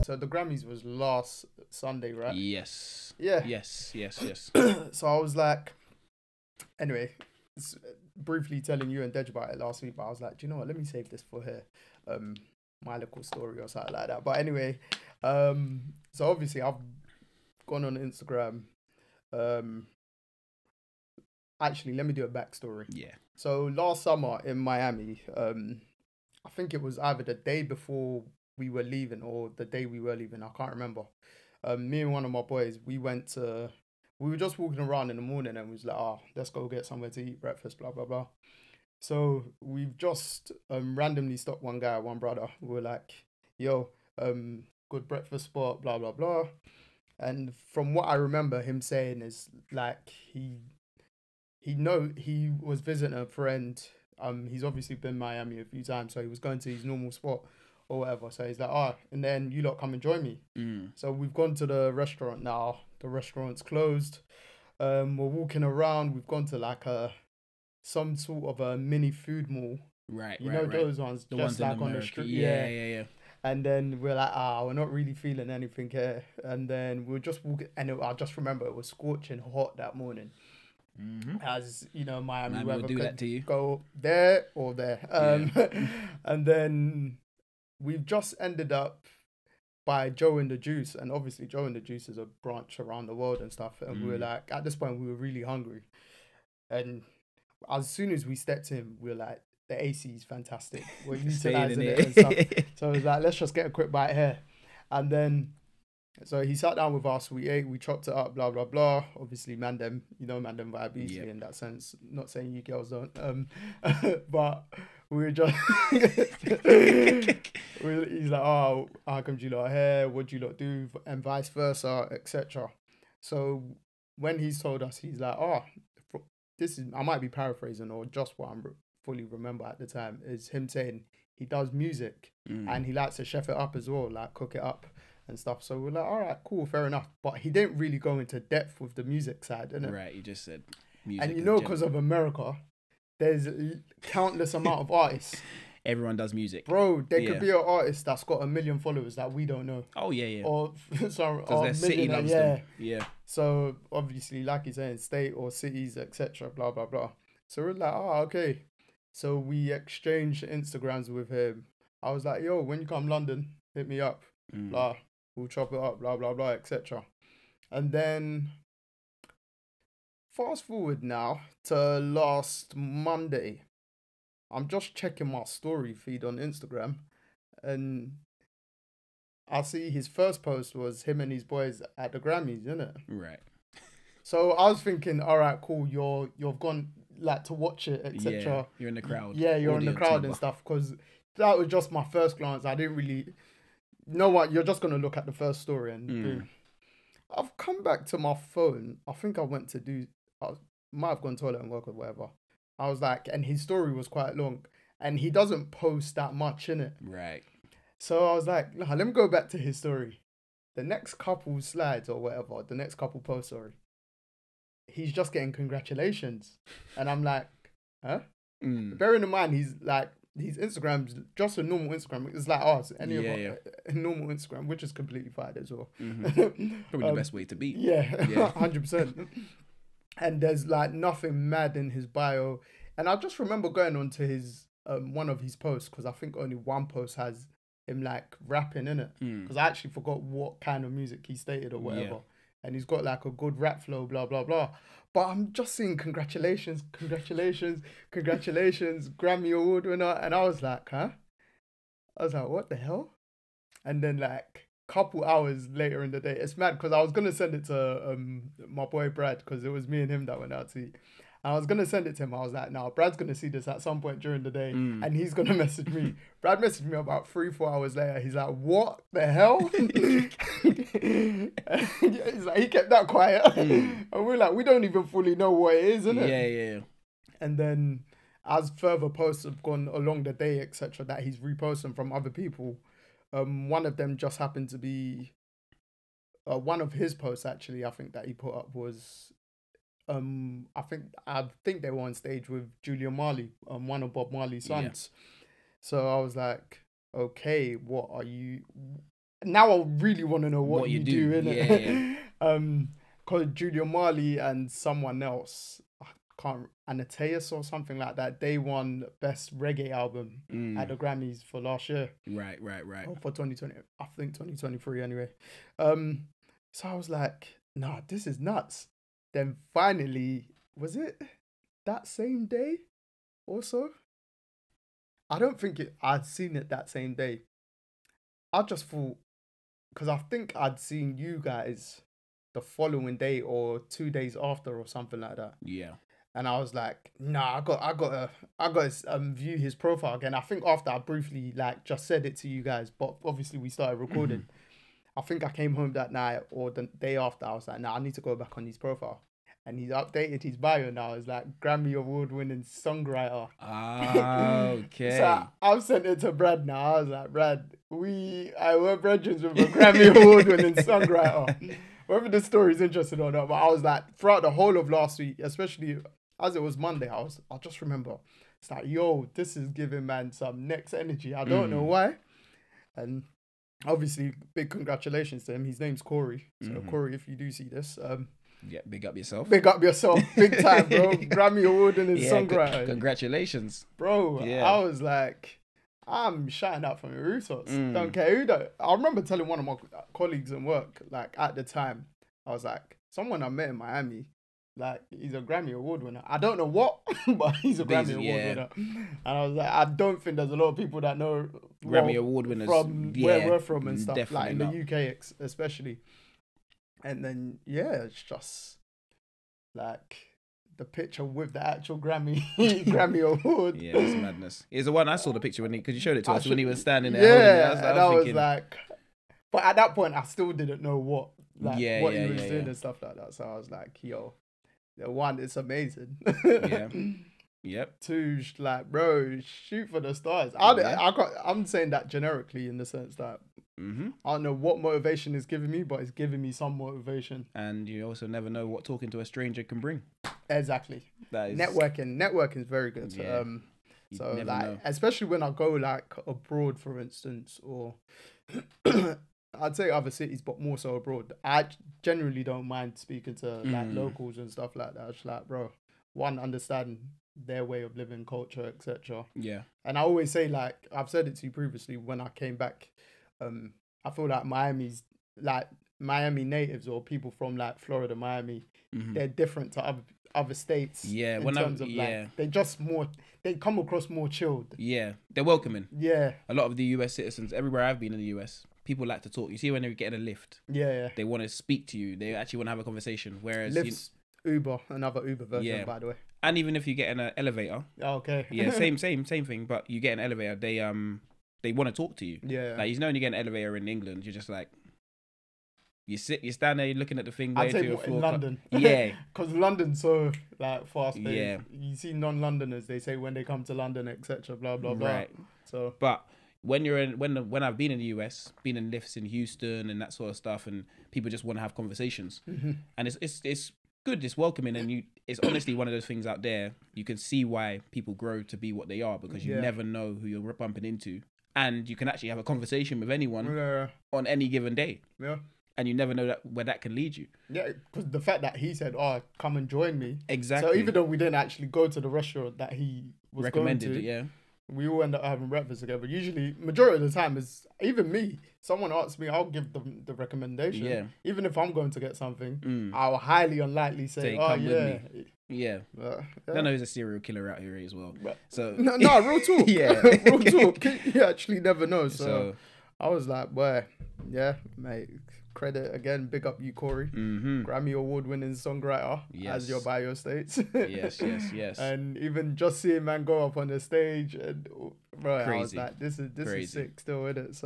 So the Grammys was last Sunday, right? Yes. Yeah. Yes. So I was like, anyway, briefly telling you and Dej about it last week, but I was like, do you know what? Let me save this for her. My little story or something like that. But anyway, so obviously I've gone on Instagram. Actually, let me do a backstory. Yeah. So last summer in Miami, I think it was either the day before we were leaving or the day we were leaving. I can't remember. Me and one of my boys, we were just walking around in the morning and we was like, let's go get somewhere to eat breakfast, blah, blah, blah. So we've just randomly stopped one brother. We were like, yo, good breakfast spot, blah, blah, blah. And from what I remember him saying is like, he was visiting a friend. He's obviously been Miami a few times, so he was going to his normal spot or whatever. So he's like, and then you lot come and join me. So we've gone to the restaurant now. The restaurant's closed. We're walking around. We've gone to like some sort of a mini food mall. Right. You know those ones, the just ones like in on the America. street. Yeah. And then we're like, we're not really feeling anything here. And then we're just walking, and I just remember it was scorching hot that morning. As you know, Miami weather will do could that to you. go there or there. And then we've just ended up by Joe and the Juice, and obviously Joe and the Juice is a branch around the world and stuff. And we were like, at this point, we were really hungry. And as soon as we stepped in, we were like, the AC is fantastic. We're utilizing it and stuff. So it was like, let's just get a quick bite here. And then, so he sat down with us, we ate, we chopped it up, blah, blah, blah. Obviously, Mandem vibe easily in that sense. Not saying you girls don't. But we were just, he's like, how come you lot are here? What do you lot do? And vice versa, etc. So when he's told us, he's like, I might be paraphrasing or just what I fully remember at the time, is him saying he does music and he likes to chef it up as well, like cook it up and stuff. So we're like, all right, cool, fair enough. But he didn't really go into depth with the music side, didn't it? Right, he just said music. And you know, because of America, there's countless amount of artists. Everyone does music. Bro, there could be an artist that's got 1 million followers that we don't know. Oh, yeah. Or, sorry, because their city loves them. Yeah. So, obviously, like you're saying, state or cities, etc., blah, blah, blah. So we're like, okay. So we exchanged Instagrams with him. I was like, yo, when you come London, hit me up. Blah, we'll chop it up, blah, blah, blah, etc. And then fast forward now to last Monday. I'm just checking my story feed on Instagram and I see his first post was him and his boys at the Grammys, innit? Right. So I was thinking, all right, cool, you've gone like to watch it, etc. Yeah, you're in the crowd. Yeah, you're in the crowd and stuff, because that was just my first glance. I didn't really know what you're just gonna look at the first story and boom. I've come back to my phone. I think I might have gone to toilet and work or whatever. I was like, and his story was quite long, and he doesn't post that much in it. Right. So I was like, nah, let me go back to his story. The next couple slides or whatever, the next couple posts, sorry, he's just getting congratulations. And I'm like, huh? Bearing in mind, he's like, his Instagram's just a normal Instagram. It's like ours, a normal Instagram, which is completely fine as well. Probably the best way to be. Yeah, 100%. And there's like nothing mad in his bio. And I just remember going on to his one of his posts, because I think only one post has him like rapping in it. Because I actually forgot what kind of music he stated or whatever. Yeah. And he's got like a good rap flow, blah, blah, blah. But I'm just seeing congratulations, Grammy Award winner. And I was like, huh? I was like, what the hell? And then like couple hours later in the day, it's mad because I was going to send it to my boy Brad, because it was me and him that went out to eat. I was going to send it to him. I was like, no, Brad's going to see this at some point during the day and he's going to message me. Brad messaged me about 3-4 hours later. He's like, what the hell? He's like, he kept that quiet. And we're like, we don't even fully know what it is, innit? Yeah. And then as further posts have gone along the day, etc., that he's reposting from other people, one of them just happened to be one of his posts, actually, I think, that he put up was I think they were on stage with Julian Marley, one of Bob Marley's sons. So I was like, okay, what are you? Now I really want to know what you do, innit? Because Julian Marley and someone else, I can't, Anateus or something like that, they won best reggae album at the Grammys for last year. Right. Or for 2020, I think 2023 anyway. So I was like, nah, this is nuts. Then finally, was it that same day also? I don't think I'd seen it that same day. I just thought, because I think I'd seen you guys the following day or 2 days after or something like that. Yeah. And I was like, nah, I got to view his profile again. I think after I briefly like just said it to you guys, but obviously we started recording. I think I came home that night or the day after. I was like, nah, I need to go back on his profile. And he's updated his bio now. It's like Grammy Award-winning songwriter. Okay. So I've sent it to Brad now. I was like, Brad, we're brethren with a Grammy Award-winning songwriter. Whether the story's interesting or not, but I was like, throughout the whole of last week, especially as it was Monday, I just remember, it's like, yo, this is giving man some next energy. I don't know why. And obviously, big congratulations to him. His name's Corey. So Corey, if you do see this, yeah, big up yourself. Big up yourself, big time, bro. Grammy Award-winning songwriter. Congratulations, bro. Yeah. I was like, I'm shouting out from the rooftops. Don't care who though. I remember telling one of my colleagues in work, like at the time, I was like, someone I met in Miami, like he's a Grammy Award winner. I don't know what, but he's a Grammy Award winner. And I was like, I don't think there's a lot of people that know Grammy Award winners from where we're from and stuff, definitely like in the UK especially. And then it's just like the picture with the actual Grammy Award. Yeah, it's madness. It's the one I saw the picture because you showed it to us when he was standing there. Yeah, I was like, but at that point I still didn't know what he was doing and stuff like that. So I was like, yo, the one, it's amazing. Yeah. Yep. Two, like, bro, shoot for the stars. I'm saying that generically in the sense that I don't know what motivation is giving me, but it's giving me some motivation. And you also never know what talking to a stranger can bring. Exactly. That is... Networking is very good. Yeah. So like, especially when I go like abroad, for instance, or I'd say other cities, but more so abroad. I generally don't mind speaking to like locals and stuff like that. It's like, bro, one, understand their way of living, culture, etc. Yeah. And I always say, like, I've said it to you previously when I came back, I feel like Miami natives or people from like Florida, Miami, they're different to other states. Yeah. In terms of like, they come across more chilled. Yeah. They're welcoming. Yeah. A lot of the US citizens, everywhere I've been in the US, people like to talk. You see when they're getting a lift. Yeah. They want to speak to you. They actually want to have a conversation. Whereas lifts, Uber, another Uber version, by the way. And even if you get in an elevator. Oh, okay. Yeah, same thing. But you get an elevator, they want to talk to you. Yeah. Like, you know, when you get an elevator in England, you're just like, you stand there, you're looking at the thing. I'd say in London. Yeah. Because London's so like fast paced. Yeah. You see non-Londoners, they say when they come to London, etc. Blah blah blah. Right. So. But when you're in when I've been in the US, been in lifts in Houston and that sort of stuff, and people just want to have conversations, and it's good, it's welcoming, and it's honestly one of those things out there. You can see why people grow to be what they are, because you never know who you're bumping into, and you can actually have a conversation with anyone on any given day. Yeah. And you never know where that can lead you. Yeah, because the fact that he said, "Oh, come and join me." Exactly. So even though we didn't actually go to the restaurant that he was recommended, going to, yeah, we all end up having breakfast together. Usually, majority of the time is even me. Someone asks me, I'll give them the recommendation. Yeah. Even if I'm going to get something, I'll highly unlikely say, "Oh, come yeah." With me. Yeah. I know he's a serial killer out here as well. So no, real talk. Yeah. Real talk. You actually never know. So I was like, boy, yeah, mate. Credit again, big up you, Corey. Grammy Award-winning songwriter, as your bio states. yes. And even just seeing man go up on the stage, and bro, I was like, this is sick still, isn't it? So